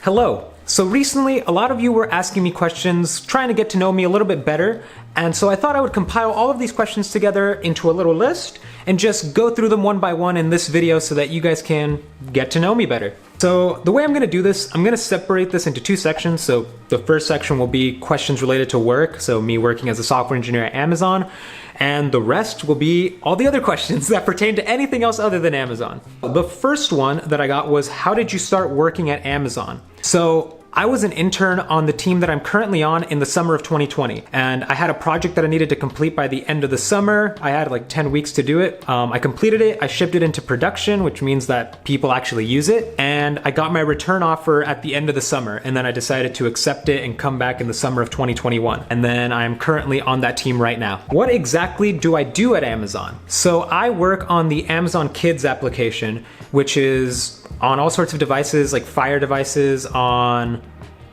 Hello. So recently, a lot of you were asking me questions, trying to get to know me a little bit better, and so I thought I would compile all of these questions together into a little list and just go through them one by one in this video so that you guys can get to know me better. So the way I'm going to do this, I'm going to separate this into two sections. So the first section will be questions related to work, so me working as a software engineer at Amazon, and the rest will be all the other questions that pertain to anything else other than Amazon. The first one that I got was, how did you start working at Amazon? So I was an intern on the team that I'm currently on in the summer of 2020, and I had a project that I needed to complete by the end of the summer. I had like 10 weeks to do it. I completed it, I shipped it into production, which means that people actually use it, and I got my return offer at the end of the summer, and then I decided to accept it and come back in the summer of 2021. And then I'm currently on that team right now. What exactly do I do at Amazon? So I work on the Amazon Kids application, which is on all sorts of devices, like Fire devices, on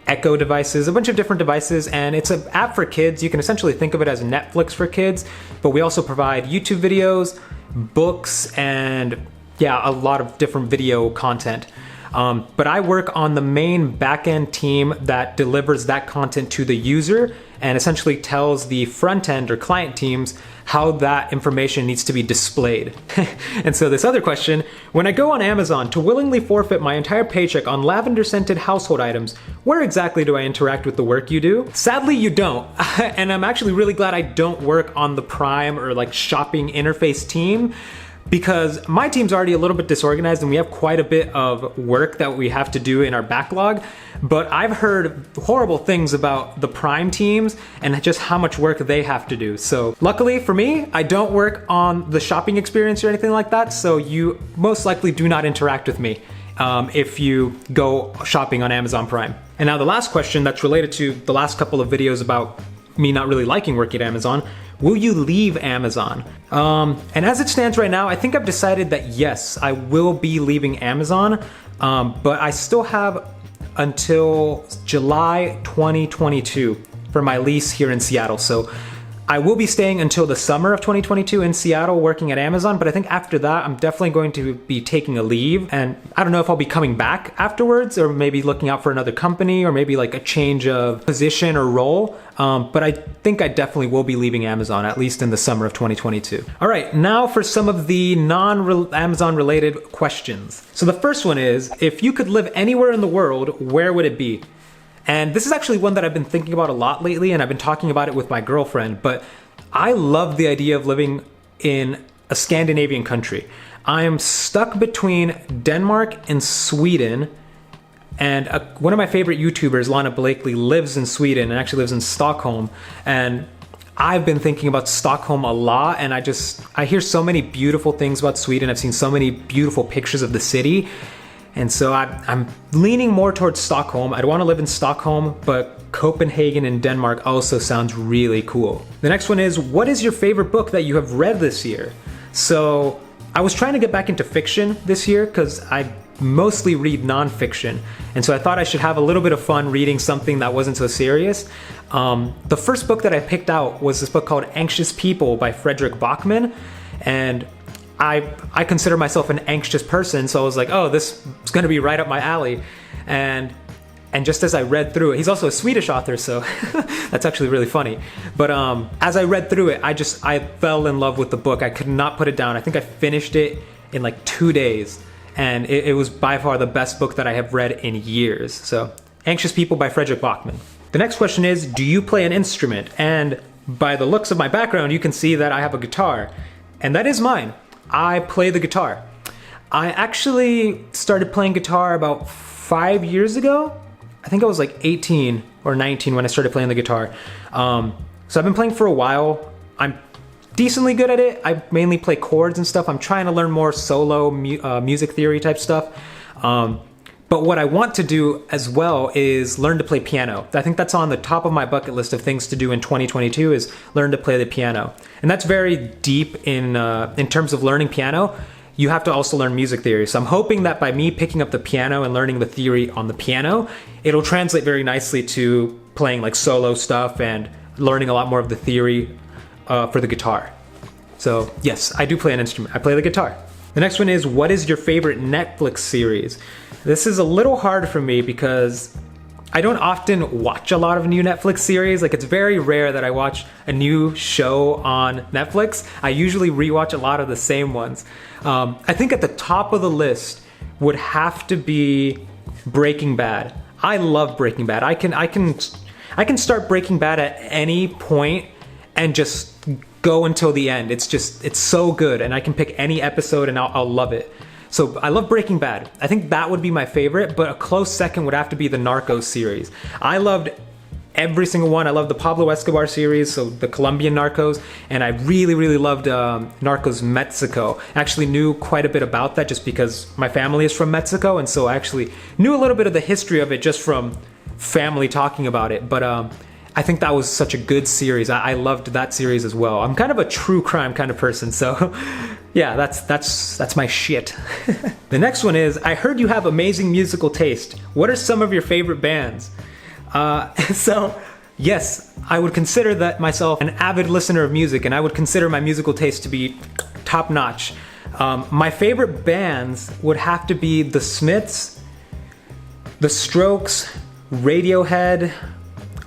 Echo devices, a bunch of different devices, and it's an app for kids. You can essentially think of it as Netflix for kids, but we also provide YouTube videos, books, and yeah, a lot of different video content. But I work on the main backend team that delivers that content to the user and essentially tells the front end or client teams how that information needs to be displayed. And so this other question, when I go on Amazon to willingly forfeit my entire paycheck on lavender scented household items, where exactly do I interact with the work you do? Sadly, you don't. And I'm actually really glad I don't work on the Prime or like shopping interface team, because my team's already a little bit disorganized and we have quite a bit of work that we have to do in our backlog. But I've heard horrible things about the Prime teams and just how much work they have to do. So luckily for me, I don't work on the shopping experience or anything like that, so you most likely do not interact with me if you go shopping on Amazon Prime. And now the last question that's related to the last couple of videos about me not really liking working at Amazon: will you leave Amazon? And as it stands right now, I think I've decided that yes, I will be leaving Amazon, but I still have until July 2022 for my lease here in Seattle. So I will be staying until the summer of 2022 in Seattle working at Amazon, but I think after that, I'm definitely going to be taking a leave, and I don't know if I'll be coming back afterwards or maybe looking out for another company or maybe like a change of position or role. But I think I definitely will be leaving Amazon, at least in the summer of 2022. All right, now for some of the non-Amazon related questions. So the first one is, if you could live anywhere in the world, where would it be? And this is actually one that I've been thinking about a lot lately, and I've been talking about it with my girlfriend, but I love the idea of living in a Scandinavian country. I am stuck between Denmark and Sweden, and one of my favorite YouTubers, Lana Blakely, lives in Sweden and actually lives in Stockholm, and I've been thinking about Stockholm a lot, and I hear so many beautiful things about Sweden. I've seen so many beautiful pictures of the city. And so I'm leaning more towards Stockholm. I'd want to live in Stockholm, but Copenhagen and Denmark also sounds really cool. The next one is, what is your favorite book that you have read this year? So I was trying to get back into fiction this year because I mostly read nonfiction. And so I thought I should have a little bit of fun reading something that wasn't so serious. The first book that I picked out was this book called Anxious People by Frederick Bachman. And I consider myself an anxious person, so I was like, oh, this is going to be right up my alley. And just as I read through it, he's also a Swedish author, so that's actually really funny. But as I read through it, I fell in love with the book. I could not put it down. I think I finished it in like 2 days, and it was by far the best book that I have read in years. So Anxious People by Frederick Bachman. The next question is, do you play an instrument? And by the looks of my background, you can see that I have a guitar, and that is mine. I play the guitar. I actually started playing guitar about 5 years ago. I think I was like 18 or 19 when I started playing the guitar. So I've been playing for a while. I'm decently good at it. I mainly play chords and stuff. I'm trying to learn more solo music theory type stuff. But what I want to do as well is learn to play piano. I think that's on the top of my bucket list of things to do in 2022, is learn to play the piano. And that's very deep in terms of learning piano. You have to also learn music theory. So I'm hoping that by me picking up the piano and learning the theory on the piano, it'll translate very nicely to playing like solo stuff and learning a lot more of the theory for the guitar. So yes, I do play an instrument. I play the guitar. The next one is, what is your favorite Netflix series? This is a little hard for me because I don't often watch a lot of new Netflix series. Like, it's very rare that I watch a new show on Netflix. I usually rewatch a lot of the same ones. I think at the top of the list would have to be Breaking Bad. I love Breaking Bad. I can start Breaking Bad at any point and just go until the end. It's so good, and I can pick any episode and I'll love it. So I love Breaking Bad. I think that would be my favorite, but a close second would have to be the Narcos series. I loved every single one. I loved the Pablo Escobar series, so the Colombian Narcos, and I really, really loved Narcos Mexico. I actually knew quite a bit about that just because my family is from Mexico, and so I actually knew a little bit of the history of it just from family talking about it. But I think that was such a good series. I loved that series as well. I'm kind of a true crime kind of person, so yeah, that's my shit. The next one is, I heard you have amazing musical taste. What are some of your favorite bands? So yes, I would consider that myself an avid listener of music, and I would consider my musical taste to be top notch. My favorite bands would have to be The Smiths, The Strokes, Radiohead,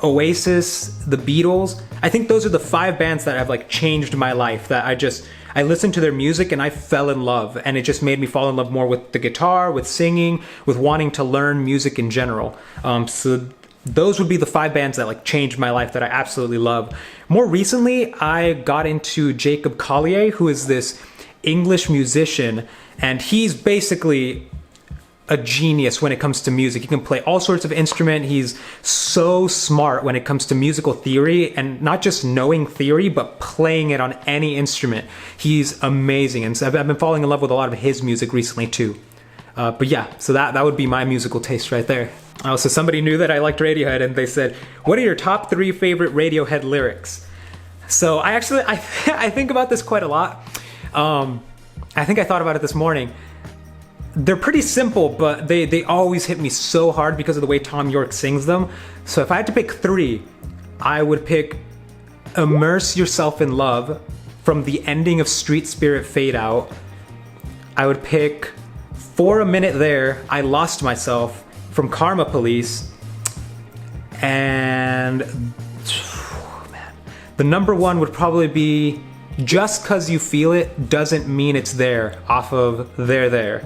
Oasis, The Beatles. I think those are the 5 bands that have like changed my life, that I listened to their music and I fell in love, and it just made me fall in love more with the guitar, with singing, with wanting to learn music in general. So those would be the 5 bands that like changed my life that I absolutely love. More recently, I got into Jacob Collier, who is this English musician, and he's basically a genius when it comes to music. He can play all sorts of instruments. He's so smart when it comes to musical theory, and not just knowing theory, but playing it on any instrument. He's amazing, and so I've been falling in love with a lot of his music recently too. But yeah, so that would be my musical taste right there. So somebody knew that I liked Radiohead, and they said, what are your top 3 favorite Radiohead lyrics? So I think about this quite a lot. I think I thought about it this morning. They're pretty simple, but they always hit me so hard because of the way Tom York sings them. So if I had to pick 3, I would pick Immerse Yourself in Love from the ending of Street Spirit Fade Out. I would pick For a Minute There, I Lost Myself from Karma Police. And the number 1 would probably be Just 'Cause You Feel It Doesn't Mean It's There off of There.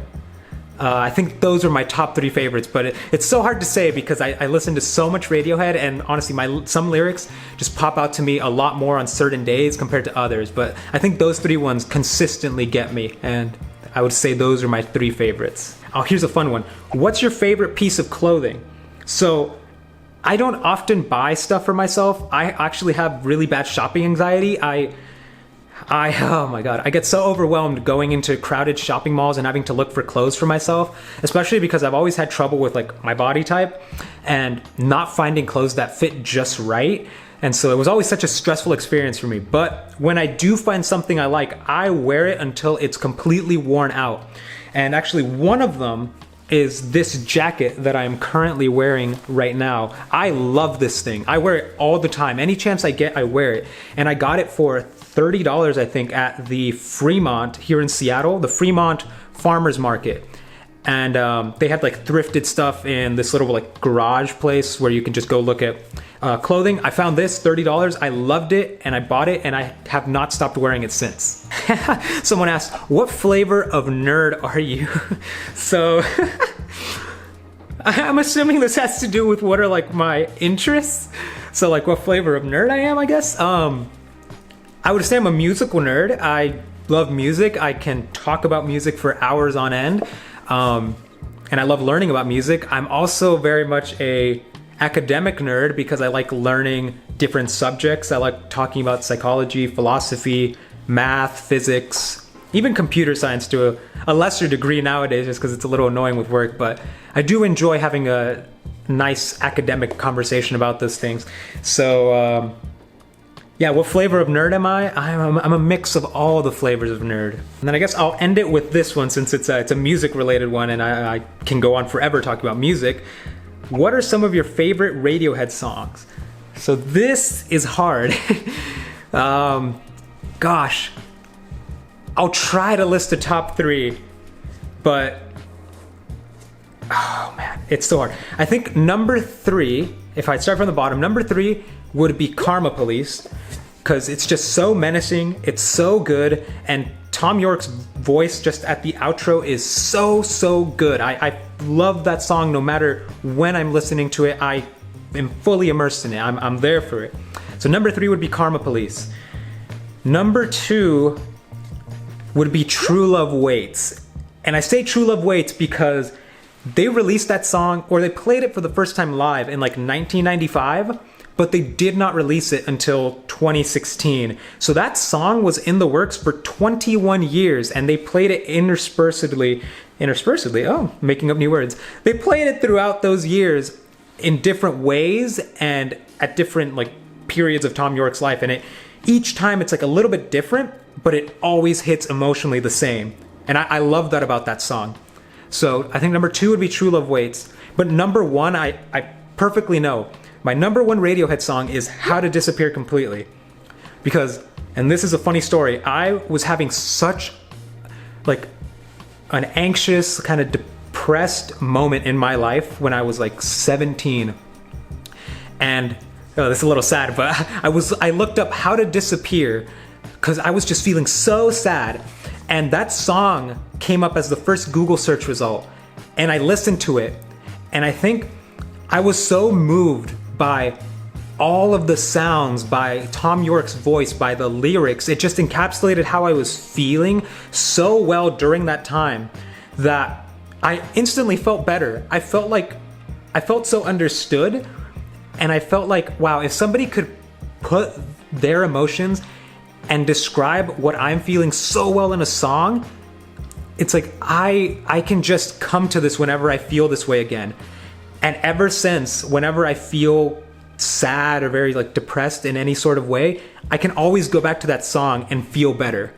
I think those are my top 3 favorites, but it's so hard to say because I listen to so much Radiohead, and honestly, some lyrics just pop out to me a lot more on certain days compared to others. But I think those 3 ones consistently get me, and I would say those are my 3 favorites. Oh, here's a fun one. What's your favorite piece of clothing? So I don't often buy stuff for myself. I actually have really bad shopping anxiety. Oh my god, I get so overwhelmed going into crowded shopping malls and having to look for clothes for myself, especially because I've always had trouble with like my body type and not finding clothes that fit just right. And so it was always such a stressful experience for me. But when I do find something I like, I wear it until it's completely worn out. And actually one of them is this jacket that I'm currently wearing right now. I love this thing. I wear it all the time. Any chance I get, I wear it. And I got it for $30, I think, at the Fremont here in Seattle, the Fremont Farmers Market. And they had like thrifted stuff in this little like garage place where you can just go look at clothing. I found this, $30. I loved it and I bought it, and I have not stopped wearing it since. Someone asked, what flavor of nerd are you? So I'm assuming this has to do with what are like my interests. So like what flavor of nerd I am, I guess. I would say I'm a musical nerd. I love music. I can talk about music for hours on end. And I love learning about music. I'm also very much a academic nerd because I like learning different subjects. I like talking about psychology, philosophy, math, physics, even computer science to a lesser degree nowadays just because it's a little annoying with work. But I do enjoy having a nice academic conversation about those things. So yeah, what flavor of nerd am I? I'm a mix of all the flavors of nerd. And then I guess I'll end it with this one since it's a music related one, and I can go on forever talking about music. What are some of your favorite Radiohead songs? So this is hard. Gosh, I'll try to list the top 3, but Oh man, it's so hard. I think number 3, if I start from the bottom, number 3 would be Karma Police, because it's just so menacing, it's so good, and Tom York's voice just at the outro is so good. I love that song no matter when I'm listening to it. I am fully immersed in it. I'm there for it. So number 3 would be Karma Police. Number 2 would be True Love Waits. And I say True Love Waits because they released that song, or they played it for the first time live in like 1995, but they did not release it until 2016. So that song was in the works for 21 years, and they played it interspersedly, oh, making up new words. They played it throughout those years in different ways and at different like periods of Tom York's life, and each time it's like a little bit different, but it always hits emotionally the same. And I love that about that song. So I think number 2 would be True Love Waits. But number 1, I perfectly know. My number 1 Radiohead song is How to Disappear Completely. Because, and this is a funny story, I was having such like an anxious, kind of depressed moment in my life when I was like 17. And, oh, this is a little sad, but I looked up How to Disappear because I was just feeling so sad. And that song came up as the first Google search result. And I listened to it. And I think I was so moved by all of the sounds, by Tom York's voice, by the lyrics. It just encapsulated how I was feeling so well during that time that I instantly felt better. I felt so understood. And I felt like, wow, if somebody could put their emotions and describe what I'm feeling so well in a song, it's like I can just come to this whenever I feel this way again. And ever since, whenever I feel sad or very like depressed in any sort of way, I can always go back to that song and feel better.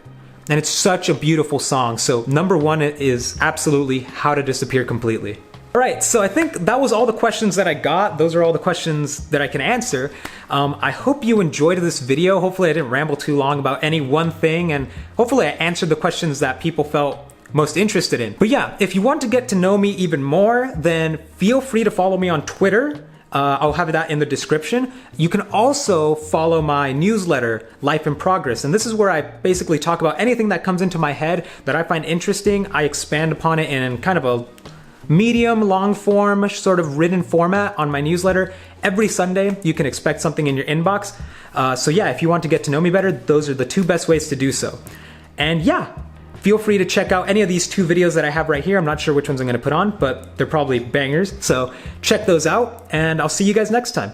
And it's such a beautiful song. So number 1 is absolutely How to Disappear Completely. All right, so I think that was all the questions that I got. Those are all the questions that I can answer. I hope you enjoyed this video. Hopefully I didn't ramble too long about any one thing, and hopefully I answered the questions that people felt most interested in. But yeah, if you want to get to know me even more, then feel free to follow me on Twitter. I'll have that in the description. You can also follow my newsletter, Life in Progress, and this is where I basically talk about anything that comes into my head that I find interesting. I expand upon it in kind of a medium, long form, sort of written format on my newsletter. Every Sunday, you can expect something in your inbox. So yeah, if you want to get to know me better, those are the 2 best ways to do so. And yeah, feel free to check out any of these 2 videos that I have right here. I'm not sure which ones I'm going to put on, but they're probably bangers. So check those out, and I'll see you guys next time.